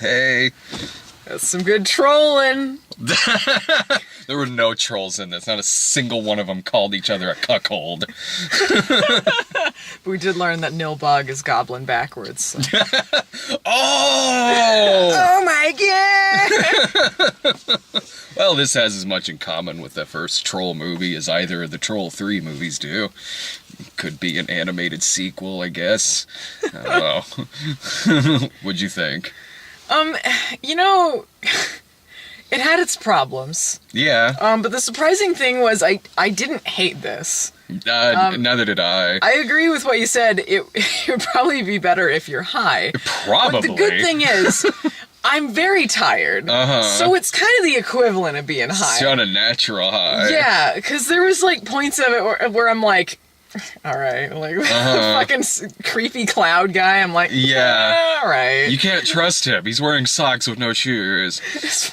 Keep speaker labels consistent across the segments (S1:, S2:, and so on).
S1: Hey.
S2: That's some good trolling.
S1: There were no trolls in this. Not a single one of them called each other a cuckold.
S2: We did learn that Nilbog is goblin backwards. So.
S1: Oh!
S2: Oh my god!
S1: Well, this has as much in common with the first Troll movie as either of the Troll 3 movies do. Could be an animated sequel, I guess. I don't know. What'd you think?
S2: You know, it had its problems.
S1: Yeah.
S2: But the surprising thing was I didn't hate this.
S1: Neither did I.
S2: I agree with what you said. It would probably be better if you're high.
S1: Probably.
S2: But the good thing is, I'm very tired. So it's kind of the equivalent of being high.
S1: It's on a natural high.
S2: Yeah, because there was like points of it where I'm like, all right, like the fucking creepy cloud guy. I'm like,
S1: yeah,
S2: all right.
S1: You can't trust him. He's wearing socks with no shoes.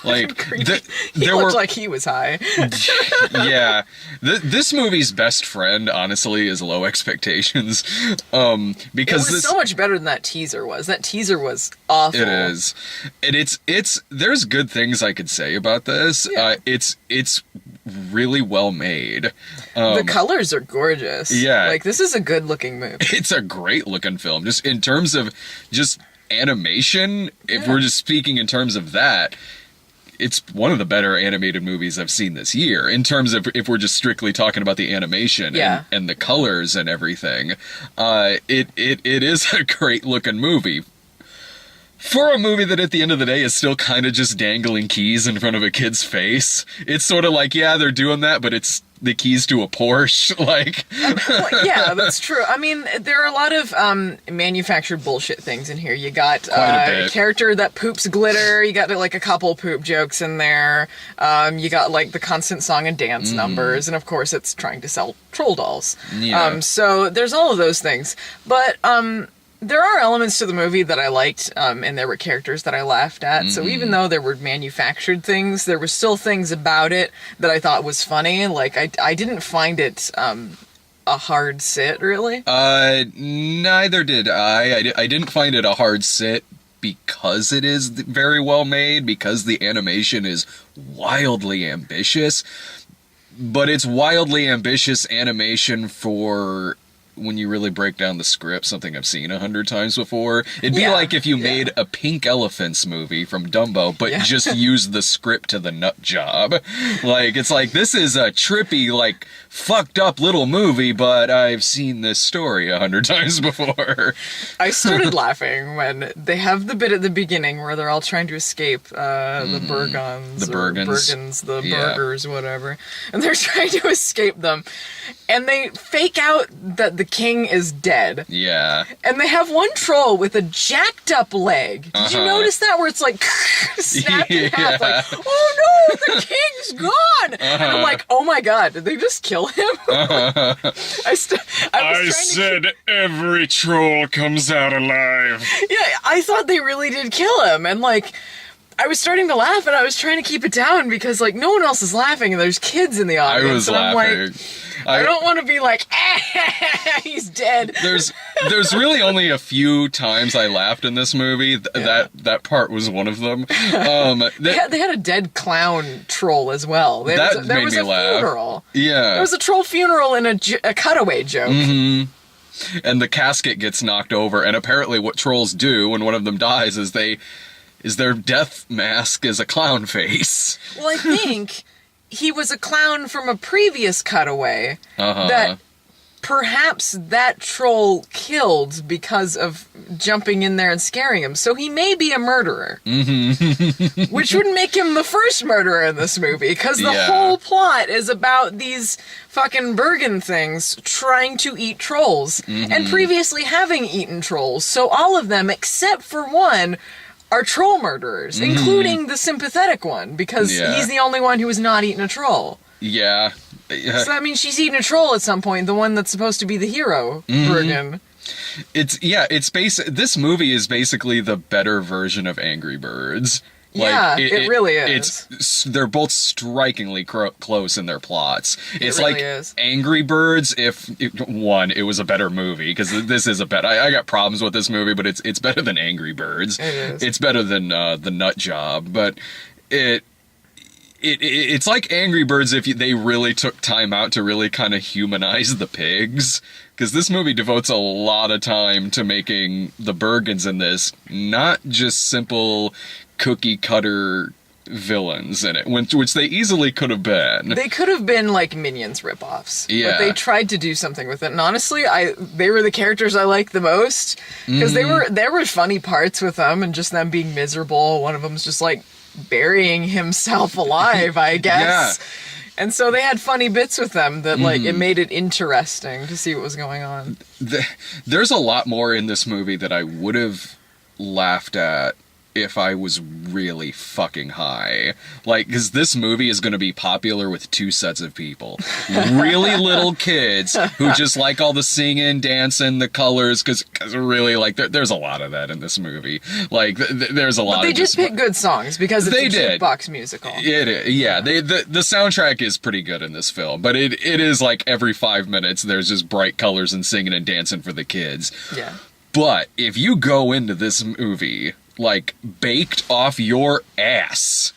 S1: Like
S2: he looked like he was high.
S1: Yeah, this movie's best friend, honestly, is Low Expectations. Because
S2: it was so much better than that teaser was. That teaser was awful.
S1: It is, and it's. There's good things I could say about this.
S2: Yeah.
S1: It's really well made.
S2: The colors are gorgeous.
S1: Yeah.
S2: Like, this is a good-looking movie.
S1: It's a great-looking film. Just in terms of just animation, if we're just speaking in terms of that, it's one of the better animated movies I've seen this year. In terms of, if we're just strictly talking about the animation and the colors and everything, it is a great-looking movie. For a movie that at the end of the day is still kind of just dangling keys in front of a kid's face, it's sort of like, yeah, they're doing that, but it's the keys to a Porsche, like...
S2: Well, yeah, that's true. I mean, there are a lot of manufactured bullshit things in here. You got a character that poops glitter, you got like a couple poop jokes in there, you got like the constant song and dance numbers, and of course it's trying to sell troll dolls.
S1: Yeah.
S2: So there's all of those things. But... there are elements to the movie that I liked, and there were characters that I laughed at. So even though there were manufactured things, there were still things about it that I thought was funny. Like, I didn't find it a hard sit, really.
S1: Neither did I. I didn't find it a hard sit because it is very well made, because the animation is wildly ambitious. But it's wildly ambitious animation for... when you really break down the script, something I've seen 100 times before. It'd be like if you made a Pink Elephants movie from Dumbo, but just used the script to the nut job. Like, it's like, this is a trippy, like, fucked up little movie, but I've seen this story 100 times before.
S2: I started laughing when they have the bit at the beginning where they're all trying to escape the Burgons.
S1: The Bergens.
S2: The Burgers, whatever. And they're trying to escape them. And they fake out that the king is dead.
S1: Yeah.
S2: And they have one troll with a jacked up leg. Did you notice that? Where it's like snapped in half, like, oh no, the king's gone! And I'm like, oh my god, did they just kill him? I
S1: said every troll comes out alive.
S2: Yeah, I thought they really did kill him, and like, I was starting to laugh, and I was trying to keep it down because, like, no one else is laughing, and there's kids in the audience.
S1: I was
S2: and
S1: laughing.
S2: I'm like, I don't want to be like, he's dead.
S1: There's really only a few times I laughed in this movie. That part was one of them.
S2: They had a dead clown troll as well. There was a funeral.
S1: Yeah. There
S2: was a troll funeral and a cutaway joke.
S1: Mm-hmm. And the casket gets knocked over, and apparently what trolls do when one of them dies is their death mask is a clown face.
S2: Well, I think he was a clown from a previous cutaway that perhaps that troll killed because of jumping in there and scaring him. So he may be a murderer. Mm-hmm. Which would make him the first murderer in this movie, because the whole plot is about these fucking Bergen things trying to eat trolls, and previously having eaten trolls. So all of them, except for one, are troll murderers, including the sympathetic one, because he's the only one who has not eaten a troll.
S1: Yeah.
S2: So that means she's eaten a troll at some point, the one that's supposed to be the hero, Bergen.
S1: This movie is basically the better version of Angry Birds.
S2: Yeah, it really is.
S1: They're both strikingly close in their plots. It's
S2: really
S1: like
S2: is.
S1: Angry Birds. If one, it was a better movie, because this is a better. I got problems with this movie, but it's better than Angry Birds.
S2: It is.
S1: It's better than The Nut Job, but it's like Angry Birds if they really took time out to really kind of humanize the pigs. Because this movie devotes a lot of time to making the Bergens in this not just simple cookie cutter villains in it, which they easily could have been.
S2: They could have been like Minions ripoffs.
S1: Yeah.
S2: But they tried to do something with it. And honestly, they were the characters I liked the most. Because there were funny parts with them and just them being miserable. One of them's just like burying himself alive, I guess. Yeah. And so they had funny bits with them that, like, it made it interesting to see what was going on.
S1: There's a lot more in this movie that I would have laughed at if I was really fucking high. Like, because this movie is going to be popular with two sets of people. Really little kids who just like all the singing, dancing, the colors, because really, like, there's a lot of that in this movie. Like, there's a lot of...
S2: But they just pick good songs, because it's a jukebox musical.
S1: It is, yeah. The soundtrack is pretty good in this film, but it is like every 5 minutes there's just bright colors and singing and dancing for the kids.
S2: Yeah.
S1: But if you go into this movie like baked off your ass,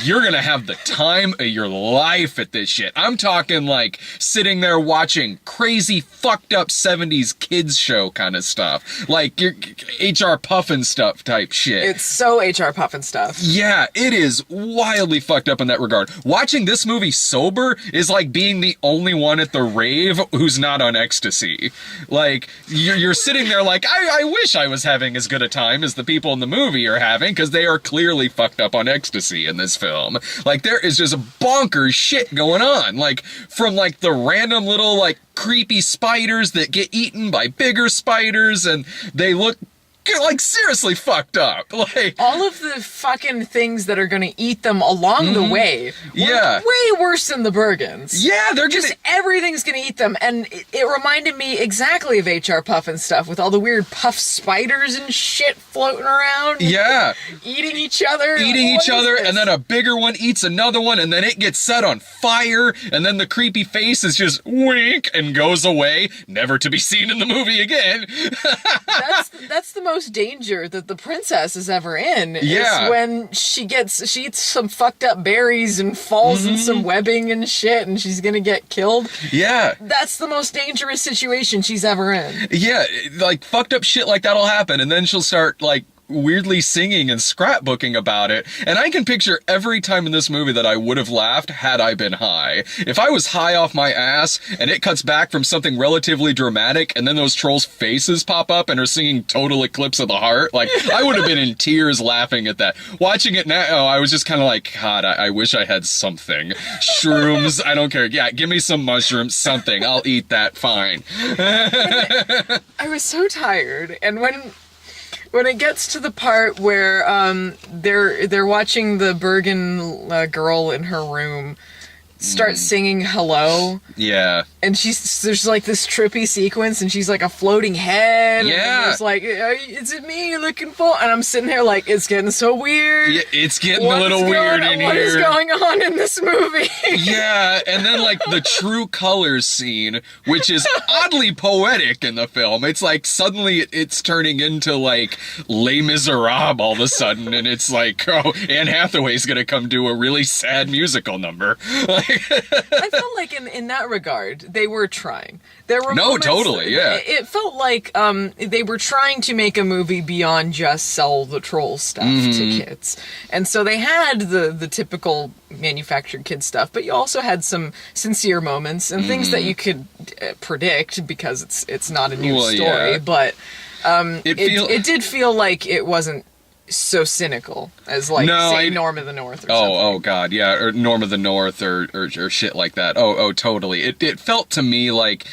S1: you're gonna have the time of your life at this shit. I'm talking like sitting there watching crazy fucked up 70s kids show kind of stuff. Like your HR Puffin stuff type shit.
S2: It's so HR Puffin stuff.
S1: Yeah, it is wildly fucked up in that regard. Watching this movie sober is like being the only one at the rave who's not on ecstasy. Like, you're sitting there like, I wish I was having as good a time as the people in the movie are having, because they are clearly fucked up on ecstasy in this film. Like, there is just bonkers shit going on. Like, from like the random little like creepy spiders that get eaten by bigger spiders, and they look like seriously fucked up. Like,
S2: all of the fucking things that are gonna eat them along the way were way worse than the Bergens.
S1: Yeah, they're
S2: just everything's gonna eat them, and it reminded me exactly of HR Puffin stuff with all the weird puff spiders and shit floating around.
S1: Yeah,
S2: eating each other,
S1: and then a bigger one eats another one, and then it gets set on fire, and then the creepy face is just wink and goes away, never to be seen in the movie again.
S2: That's the most danger that the princess is ever in.
S1: Yeah.
S2: Is when she eats some fucked up berries and falls in some webbing and shit, and she's gonna get killed.
S1: Yeah.
S2: That's the most dangerous situation she's ever in.
S1: Yeah, like fucked up shit like that'll happen, and then she'll start like weirdly singing and scrapbooking about it, and I can picture every time in this movie that I would have laughed had I been high. If I was high off my ass and it cuts back from something relatively dramatic and then those trolls' faces pop up and are singing Total Eclipse of the Heart, like, I would have been in tears laughing at that. Watching it now, I was just kind of like, God, I wish I had something. Shrooms, I don't care. Yeah, give me some mushrooms, something. I'll eat that, fine.
S2: I was so tired, and when it gets to the part where they're watching the Bergen girl in her room start singing Hello.
S1: Yeah.
S2: And there's like this trippy sequence, and she's like a floating head.
S1: Yeah.
S2: And it's like, is it me you're looking for? And I'm sitting here like, it's getting so weird.
S1: Yeah, it's getting a little weird in here.
S2: What is going on in this movie?
S1: Yeah, and then like the True Colors scene, which is oddly poetic in the film. It's like suddenly it's turning into like Les Miserables all of a sudden, and it's like, oh, Anne Hathaway's gonna come do a really sad musical number.
S2: I felt like in that regard, they were trying. There were
S1: totally, yeah.
S2: It felt like they were trying to make a movie beyond just sell the troll stuff to kids. And so they had the typical manufactured kid stuff, but you also had some sincere moments and things that you could predict because it's not a new story. Yeah. But it did feel like it wasn't so cynical as like say Norm of the North or something.
S1: Oh god, yeah, or Norm of the North or shit like that. Oh totally. It felt to me like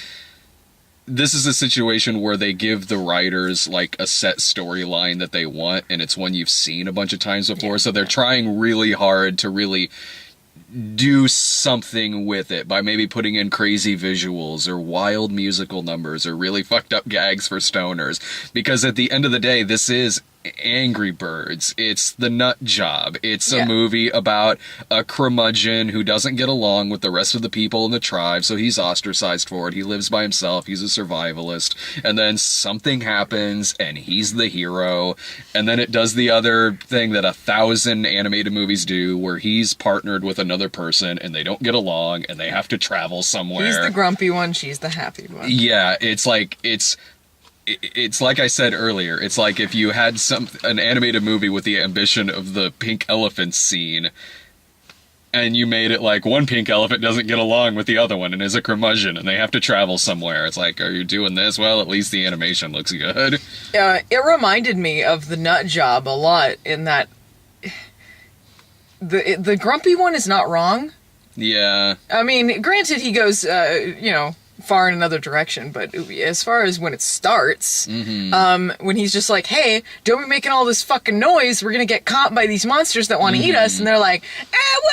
S1: this is a situation where they give the writers like a set storyline that they want, and it's one you've seen a bunch of times before, so they're trying really hard to really do something with it by maybe putting in crazy visuals or wild musical numbers or really fucked up gags for stoners, because at the end of the day this is Angry Birds. It's The Nut Job. It's
S2: Yeah.
S1: a movie about a curmudgeon who doesn't get along with the rest of the people in the tribe, so he's ostracized for it. He lives by himself. He's a survivalist. And then something happens, and he's the hero. And then it does the other thing that 1,000 animated movies do, where he's partnered with another person, and they don't get along, and they have to travel somewhere.
S2: He's the grumpy one, she's the happy one.
S1: Yeah, it's like I said earlier, it's like if you had an animated movie with the ambition of the pink elephant scene, and you made it like one pink elephant doesn't get along with the other one and is a curmudgeon and they have to travel somewhere. It's like, are you doing this? Well, at least the animation looks good.
S2: It reminded me of The Nut Job a lot in that the grumpy one is not wrong.
S1: Yeah.
S2: I mean, granted, he goes, far in another direction, but as far as when it starts, when he's just like, hey, don't be making all this fucking noise, we're gonna get caught by these monsters that want to eat us, and they're like,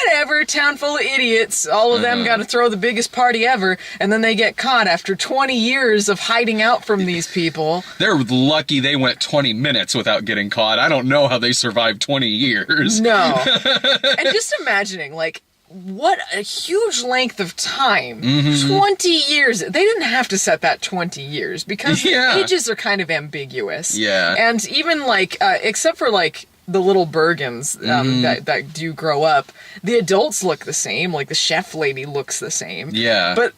S2: whatever, town full of idiots, all of them gotta throw the biggest party ever, and then they get caught after 20 years of hiding out from these people.
S1: They're lucky they went 20 minutes without getting caught. I don't know how they survived 20 years.
S2: No. And just imagining, like, what a huge length of time. 20 years. They didn't have to set that 20 years because the ages are kind of ambiguous.
S1: Yeah.
S2: And even like, except for like the little Bergens that do grow up, the adults look the same. Like the chef lady looks the same.
S1: Yeah.
S2: But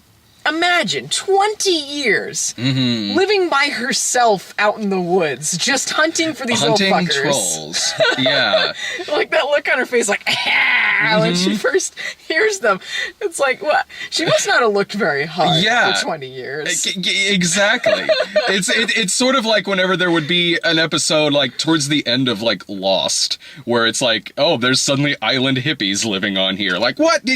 S2: imagine 20 years living by herself out in the woods, just hunting for these little fuckers.
S1: Trolls. Yeah.
S2: Like that look on her face, like, when she first hears them. It's like, what? She must not have looked very hard for 20 years.
S1: Exactly. It's sort of like whenever there would be an episode, like, towards the end of, like, Lost, where it's like, oh, there's suddenly island hippies living on here. Like, what?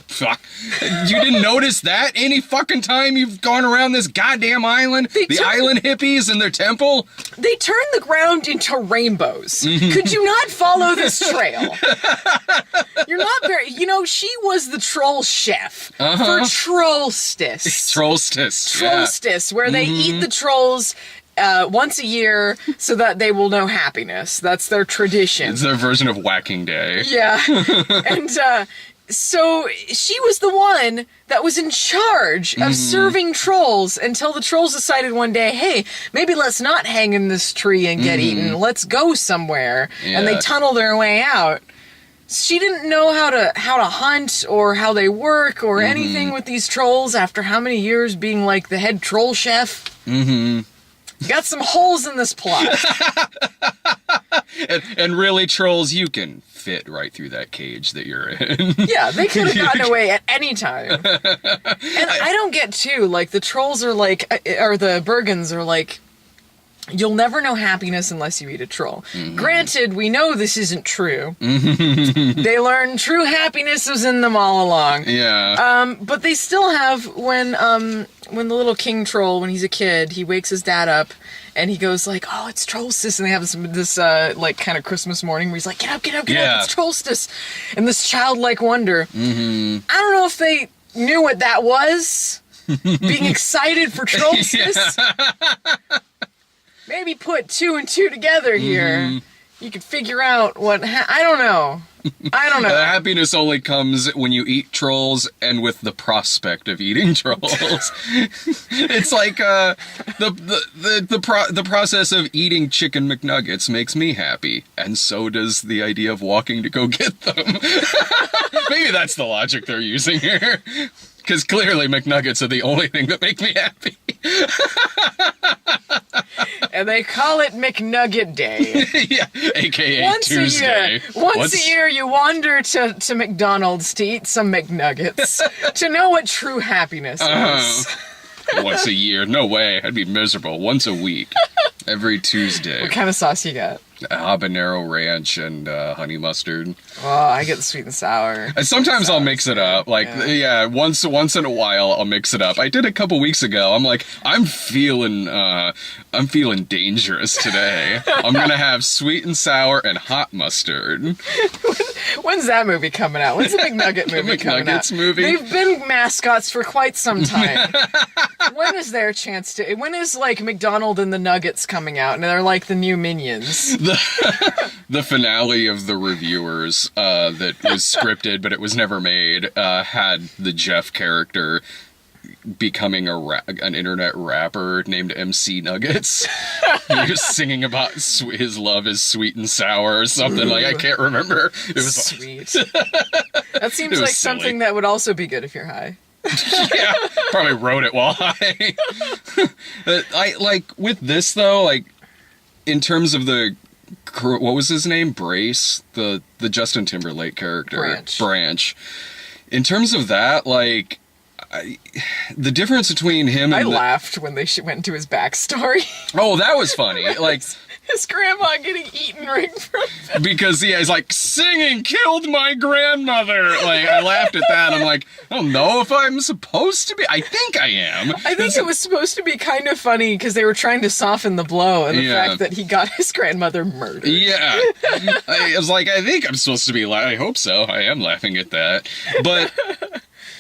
S1: Fuck. You didn't notice that any fucking time you've gone around this goddamn island? The island hippies and their temple? They
S2: turn the ground into rainbows. Could you not follow this trail? You're not very... she was the troll chef for Trollstis. Trollstis, where they eat the trolls once a year so that they will know happiness. That's their tradition.
S1: It's their version of Whacking Day.
S2: Yeah. And, so she was the one that was in charge of serving trolls until the trolls decided one day, hey, maybe let's not hang in this tree and get eaten. Let's go somewhere. Yeah. And they tunnel their way out. She didn't know how to hunt or how they work or anything with these trolls after how many years being like the head troll chef. Got some holes in this plot.
S1: and really, trolls, you can fit right through that cage that you're in.
S2: Yeah, they could have gotten away at any time. And I don't get, too, like, the trolls are like, or the Bergens are like, you'll never know happiness unless you eat a troll. Granted, we know this isn't true. They learn true happiness was in them all along.
S1: Yeah.
S2: But they still have, when the little king troll, when he's a kid, he wakes his dad up, and he goes like, oh, it's Trollstis, and they have this like, kind of Christmas morning where he's like, get up, it's Trollstis, and this childlike wonder. I don't know if they knew what that was, being excited for Trollstis. Maybe put 2 and 2 together here. You could figure out what... I don't know.
S1: Happiness only comes when you eat trolls and with the prospect of eating trolls. It's like the process of eating chicken McNuggets makes me happy, and so does the idea of walking to go get them. Maybe that's the logic they're using here. Because clearly McNuggets are the only thing that make me happy.
S2: And they call it McNugget Day.
S1: Yeah, a.k.a. Tuesday.
S2: Once a year, you wander to McDonald's to eat some McNuggets to know what true happiness is.
S1: Once a year? No way. I'd be miserable. Once a week. Every Tuesday.
S2: What kind of sauce you got?
S1: Habanero ranch and honey mustard.
S2: Oh, I get the sweet and sour.
S1: And sometimes I'll mix it up. Like, once in a while I'll mix it up. I did a couple weeks ago. I'm like, I'm feeling dangerous today. I'm gonna have sweet and sour and hot mustard.
S2: When's that movie coming out? When's the McNugget movie coming out?
S1: Movie?
S2: They've been mascots for quite some time. When is their chance to... When is, like, McDonald and the Nuggets coming out, and they're like the new Minions?
S1: The finale of The Reviewers that was scripted, but it was never made, had the Jeff character becoming an internet rapper named MC Nuggets. He was singing about his love is sweet and sour or something. Like, I can't remember. It was
S2: sweet. That seems like something that would also be good if you're high.
S1: Yeah, probably wrote it while high. I like with this though, like in terms of what was his name? Brace, the Justin Timberlake character.
S2: Branch.
S1: In terms of that, like, the difference between him and
S2: I laughed when they went to his backstory.
S1: Oh, that was funny. Like
S2: his grandma getting eaten right from him.
S1: Because he's like, singing killed my grandmother. Like, I laughed at that. I'm like, I don't know if I'm supposed to be. I think I am.
S2: I think it was supposed to be kind of funny because they were trying to soften the blow and the fact that he got his grandmother murdered.
S1: Yeah. I was like, I think I'm supposed to be I hope so. I am laughing at that. But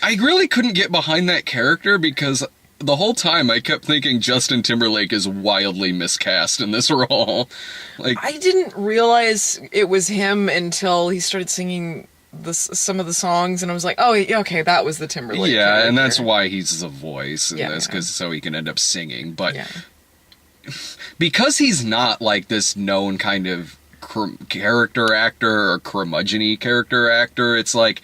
S1: I really couldn't get behind that character because the whole time I kept thinking Justin Timberlake is wildly miscast in this role. Like, I
S2: didn't realize it was him until he started singing some of the songs, and I was like, oh, okay, that was the Timberlake character.
S1: And that's why he's the voice in this, so he can end up singing. But because he's not like this known kind of character actor or curmudgeon-y character actor, it's like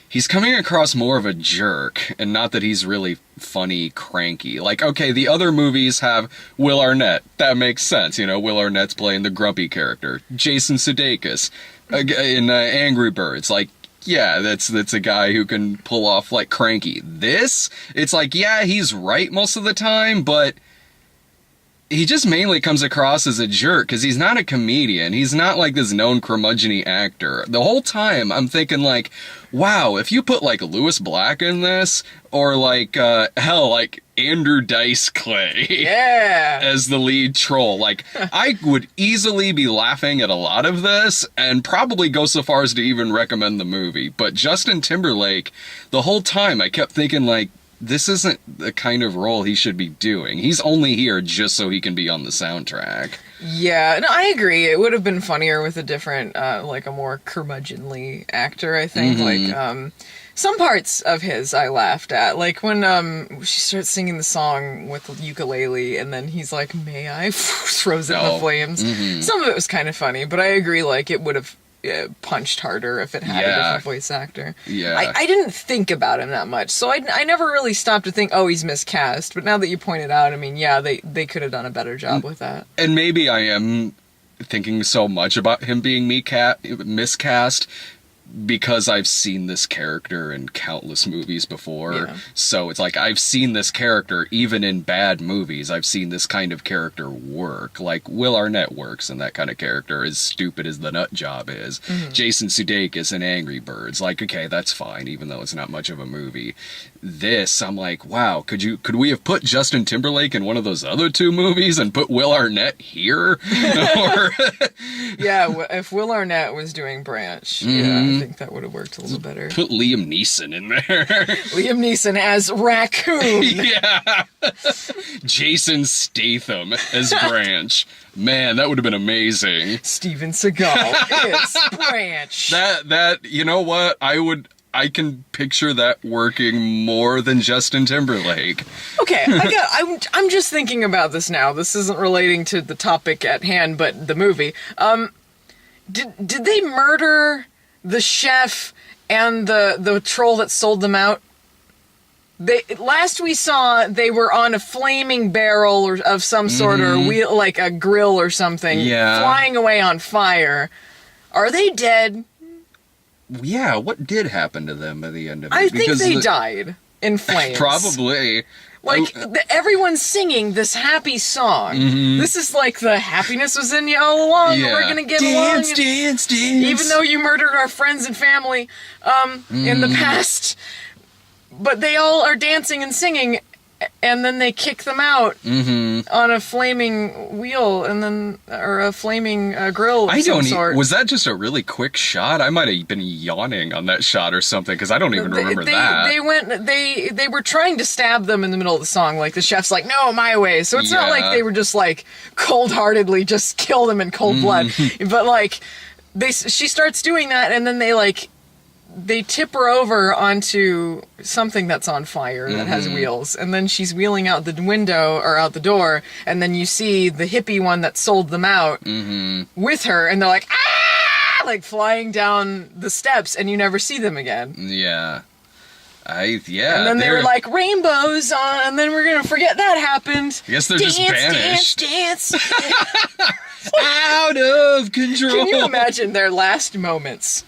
S1: he's coming across more of a jerk, and not that he's really funny, cranky. Like, okay, the other movies have Will Arnett. That makes sense, you know, Will Arnett's playing the grumpy character. Jason Sudeikis in Angry Birds, like, yeah, that's a guy who can pull off, like, cranky. This, it's like, yeah, he's right most of the time, but he just mainly comes across as a jerk because he's not a comedian. He's not like this known curmudgeon-y actor. The whole time I'm thinking like, wow, if you put like Lewis Black in this, or like hell, like Andrew Dice Clay as the lead troll, like I would easily be laughing at a lot of this and probably go so far as to even recommend the movie. But Justin Timberlake, the whole time I kept thinking like, this isn't the kind of role he should be doing. He's only here just so he can be on the soundtrack. Yeah, no, I agree. It would have been funnier with a different, like a more curmudgeonly actor, I think. Like, some parts of his I laughed at. Like when she starts singing the song with the ukulele and then he's like, may I? Throws it in the flames. Some of it was kind of funny, but I agree, like, it would have punched harder if it had a different voice actor. I didn't think about him that much, so I never really stopped to think, oh, he's miscast. But now that you pointed out, I mean, yeah, they could have done a better job with that. And maybe I am thinking so much about him being miscast because I've seen this character in countless movies before. So it's like, I've seen this character even in bad movies. I've seen this kind of character work. Like, Will Arnett works in that kind of character, as stupid as the nut job is. Jason Sudeikis in Angry Birds. Like, okay, that's fine, even though it's not much of a movie. This, I'm like, wow, could we have put Justin Timberlake in one of those other two movies and put Will Arnett here? Yeah, if Will Arnett was doing Branch, I think that would have worked a little better. Put Liam Neeson in there. Liam Neeson as Raccoon. Yeah. Jason Statham as Branch. Man, that would have been amazing. Steven Seagal is Branch. That you know what? I can picture that working more than Justin Timberlake. Okay, I'm just thinking about this now. This isn't relating to the topic at hand, but the movie. Did they murder the chef and the troll that sold them out? Last we saw, they were on a flaming barrel or of some sort, or wheel, like a grill or something, flying away on fire. Are they dead? Yeah, what did happen to them at the end of it? I think they died in flames. Probably. Like, everyone's singing this happy song. This is like the happiness was in you all along. We're gonna get along. Dance. Even though you murdered our friends and family in the past. But they all are dancing and singing,
S2: and then they kick them out on a flaming wheel, and then or a flaming grill of some sort.
S1: Was that just a really quick shot? I might have been yawning on that shot or something because I don't even remember that.
S2: They were trying to stab them in the middle of the song. Like the chef's like, "No, my way." So it's not like they were just like cold-heartedly just kill them in cold blood, but like she starts doing that, and then they tip her over onto something that's on fire that has wheels, and then she's wheeling out the window or out the door, and then you see the hippie one that sold them out with her, and they're like, ah, like flying down the steps, and you never see them again.
S1: Yeah. And
S2: then they were like, rainbows on, and then we're gonna forget that happened.
S1: I guess they're just banished.
S2: Dance.
S1: Out of control.
S2: Can you imagine their last moments?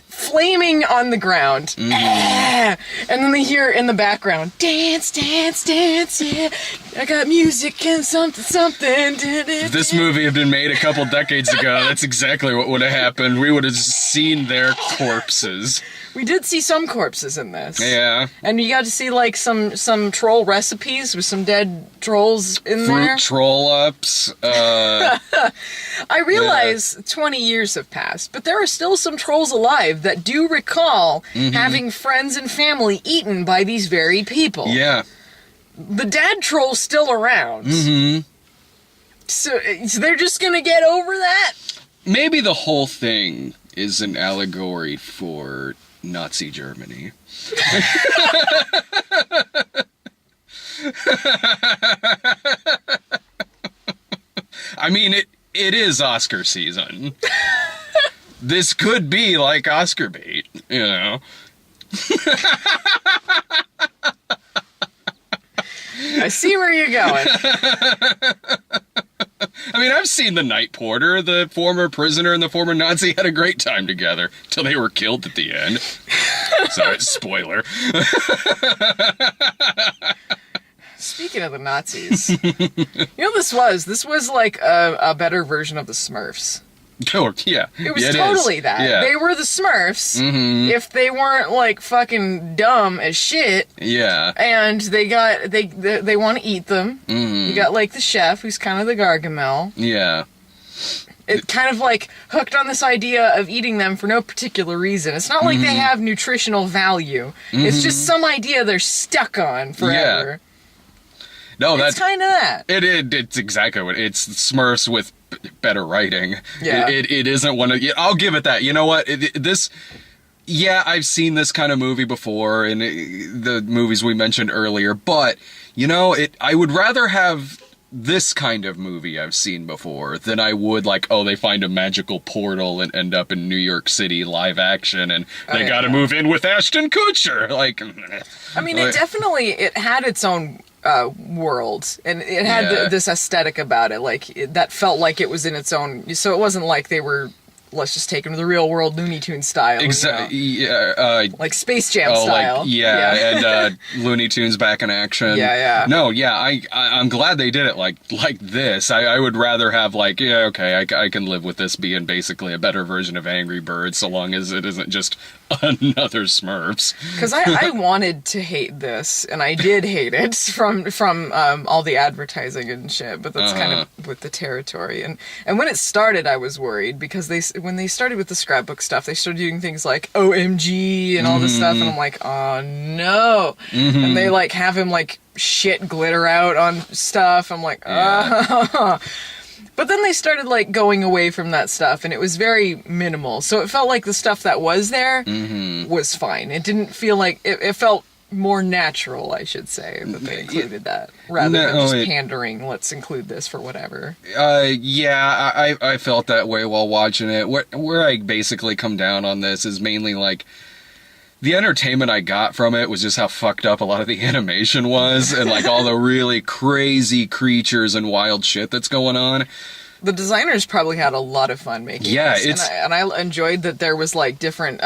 S2: Flaming on the ground. And then they hear in the background, dance, dance, dance, yeah. I got music and something.
S1: If this movie had been made a couple decades ago, that's exactly what would have happened. We would have seen their corpses.
S2: We did see some corpses in this.
S1: Yeah.
S2: And you got to see, like, some troll recipes with some dead trolls in there.
S1: Fruit troll-ups.
S2: I realize 20 years have passed, but there are still some trolls alive that do recall having friends and family eaten by these very people.
S1: Yeah.
S2: The dad troll's still around. So they're just gonna get over that?
S1: Maybe the whole thing is an allegory for Nazi Germany. I mean, it is Oscar season. This could be like Oscar bait, you know?
S2: I see where you're going.
S1: I mean, I've seen The Night Porter. The former prisoner and the former Nazi had a great time together till they were killed at the end. Sorry, spoiler.
S2: Speaking of the Nazis, you know this was like a better version of the Smurfs.
S1: Oh, yeah.
S2: It was totally that.
S1: Yeah.
S2: They were the Smurfs if they weren't like fucking dumb as shit.
S1: Yeah.
S2: And they want to eat them. You got like the chef who's kind of the Gargamel.
S1: Yeah.
S2: It kind of like hooked on this idea of eating them for no particular reason. It's not like they have nutritional value. It's just some idea they're stuck on forever.
S1: Yeah. No,
S2: it's kind of that.
S1: It's exactly what it's Smurfs with better writing.
S2: Yeah.
S1: It isn't one of. I'll give it that. You know what? Yeah, I've seen this kind of movie before in the movies we mentioned earlier, but you know, I would rather have this kind of movie I've seen before than I would like, oh, they find a magical portal and end up in New York City live action and they gotta move in with Ashton Kutcher. Like,
S2: I mean, it had its own world, and it had this aesthetic about it, like that felt like it was in its own. So it wasn't like they were, let's just take them to the real world Looney Tunes style.
S1: Exactly.
S2: You know? Like Space Jam style.
S1: And Looney Tunes back in action.
S2: Yeah.
S1: No, yeah, I'm glad they did it like this. I would rather have like, yeah, okay, I can live with this being basically a better version of Angry Birds, so long as it isn't just another Smurfs. Because
S2: I wanted to hate this, and I did hate it from all the advertising and shit, but that's kind of with the territory. And when it started, I was worried, because when they started with the scrapbook stuff, they started doing things like OMG and all this stuff, and I'm like, oh no. And they like have him like shit glitter out on stuff. I'm like, oh. But then they started like going away from that stuff, and it was very minimal. So it felt like the stuff that was there was fine. It didn't feel like it felt more natural, I should say, that they included that rather than just pandering. Let's include this for whatever.
S1: I felt that way while watching it. Where I basically come down on this is mainly like, the entertainment I got from it was just how fucked up a lot of the animation was, and like all the really crazy creatures and wild shit that's going on.
S2: The designers probably had a lot of fun making this. And I enjoyed that there was like different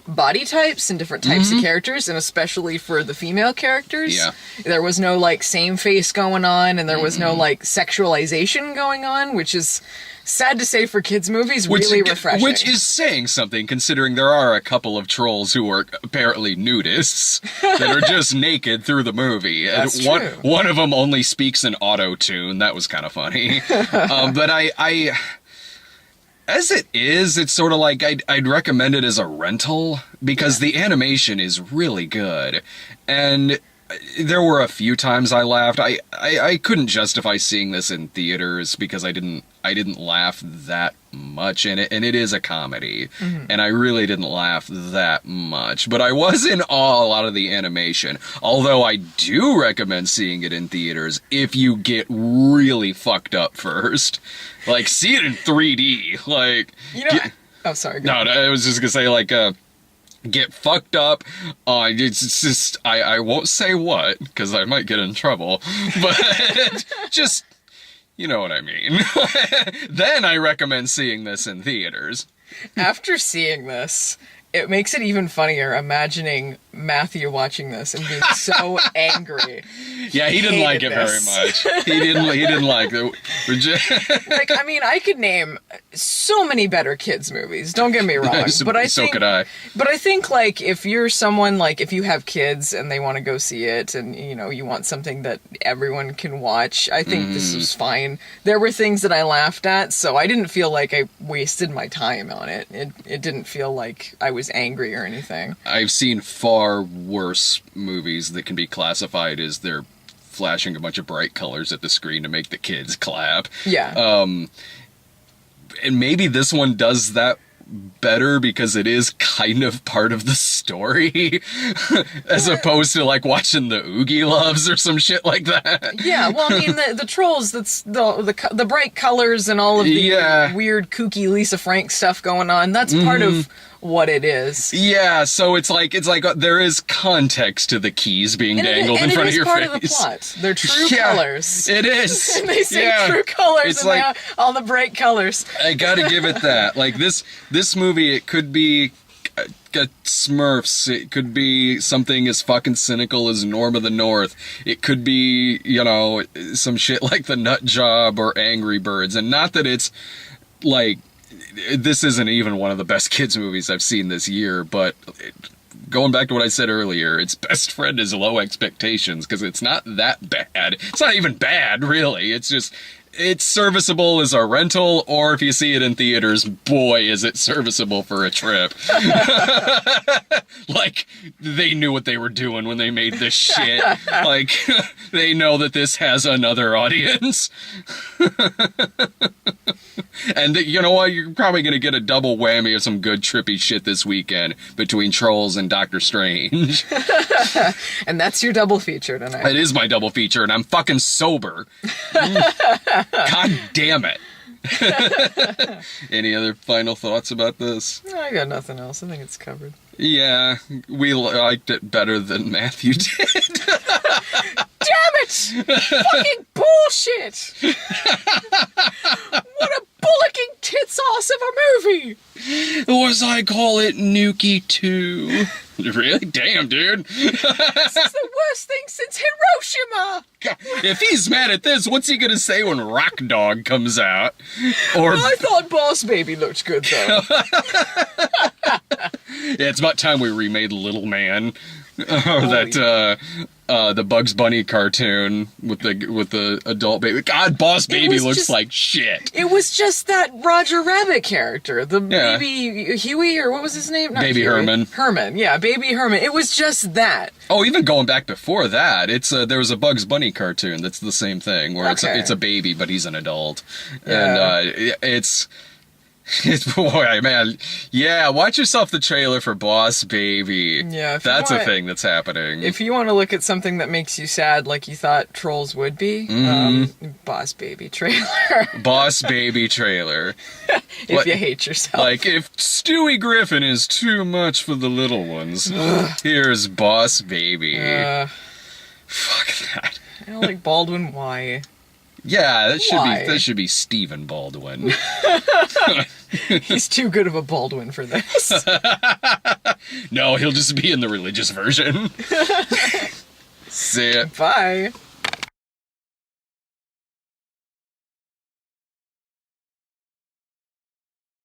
S2: body types and different types of characters, and especially for the female characters.
S1: Yeah.
S2: There was no, like, same face going on, and there was no, like, sexualization going on, which is, sad to say for kids' movies, really refreshing.
S1: Which is saying something, considering there are a couple of trolls who are apparently nudists that are just naked through the movie.
S2: That's
S1: and
S2: true.
S1: One of them only speaks in auto-tune. That was kind of funny. But I as it is, it's sort of like I'd recommend it as a rental because the animation is really good. And there were a few times I laughed. I couldn't justify seeing this in theaters because I didn't laugh that much in it, and it is a comedy, and I really didn't laugh that much. But I was in awe a lot of the animation, although I do recommend seeing it in theaters if you get really fucked up first. Like, see it in 3D. Like,
S2: oh, sorry.
S1: No, I was just gonna say, like, get fucked up. It's just, I won't say what, because I might get in trouble, but just, you know what I mean. Then I recommend seeing this in theaters.
S2: After seeing this, it makes it even funnier imagining Matthew watching this and being so angry.
S1: Yeah, he didn't like it very much. He didn't like it.
S2: Like, I mean, I could name so many better kids movies. Don't get me wrong,
S1: so could I.
S2: But I think, like, if you're someone, like, if you have kids and they want to go see it, and you want something that everyone can watch, I think this was fine. There were things that I laughed at, so I didn't feel like I wasted my time on it. It didn't feel like I was angry or anything.
S1: I've seen far worse movies that can be classified as they're flashing a bunch of bright colors at the screen to make the kids clap.
S2: Yeah.
S1: And maybe this one does that better because it is kind of part of the story as opposed to like watching the Oogie Loves or some shit like that.
S2: Yeah, well, I mean, the trolls, that's the bright colors and all of the weird kooky Lisa Frank stuff going on, that's part of what it is.
S1: Yeah, so it's like there is context to the keys being dangled in front of your face.
S2: And it is part of the plot. They're true colors.
S1: It is.
S2: And they say true colors, it's and like, they have all the bright colors.
S1: I gotta give it that. Like, this movie, it could be Smurfs. It could be something as fucking cynical as Norm of the North. It could be, some shit like The Nut Job or Angry Birds. And not that it's, like, this isn't even one of the best kids movies I've seen this year, but going back to what I said earlier, its best friend is Low Expectations, because it's not that bad. It's not even bad, really. It's just, it's serviceable as a rental, or if you see it in theaters, boy, is it serviceable for a trip. Like, they knew what they were doing when they made this shit. Like, they know that this has another audience. And you know what? You're probably going to get a double whammy of some good trippy shit this weekend between Trolls and Doctor Strange.
S2: And that's your double feature tonight.
S1: It is my double feature, and I'm fucking sober. God damn it. Any other final thoughts about this?
S2: I got nothing else. I think it's covered.
S1: Yeah, we liked it better than Matthew did.
S2: Damn it! Fucking bullshit! What a bullocking tits ass of a movie!
S1: Or as I call it, Nuki 2. Really? Damn, dude.
S2: This is the worst thing since Hiroshima!
S1: God, if he's mad at this, what's he gonna say when Rock Dog comes out? Or
S2: I thought Boss Baby looked good, though.
S1: Yeah, it's about time we remade Little Man. The Bugs Bunny cartoon with the adult baby. God, Boss Baby looks like shit.
S2: It was just that Roger Rabbit character, the baby Huey, or what was his name? Not
S1: Baby
S2: Huey.
S1: Herman.
S2: Herman, yeah, Baby Herman. It was just that.
S1: Oh, even going back before that, there was a Bugs Bunny cartoon that's the same thing, where it's a baby, but he's an adult, and it's boy, man, yeah. Watch yourself the trailer for Boss Baby.
S2: Yeah,
S1: that's a thing that's happening.
S2: If you want to look at something that makes you sad, like you thought Trolls would be, Boss Baby trailer.
S1: Boss Baby trailer.
S2: If you hate yourself.
S1: Like, if Stewie Griffin is too much for the little ones, here's Boss Baby. Fuck that.
S2: I don't like Baldwin. Why?
S1: Yeah, that should be Stephen Baldwin.
S2: He's too good of a Baldwin for this.
S1: No, he'll just be in the religious version. See ya.
S2: Bye.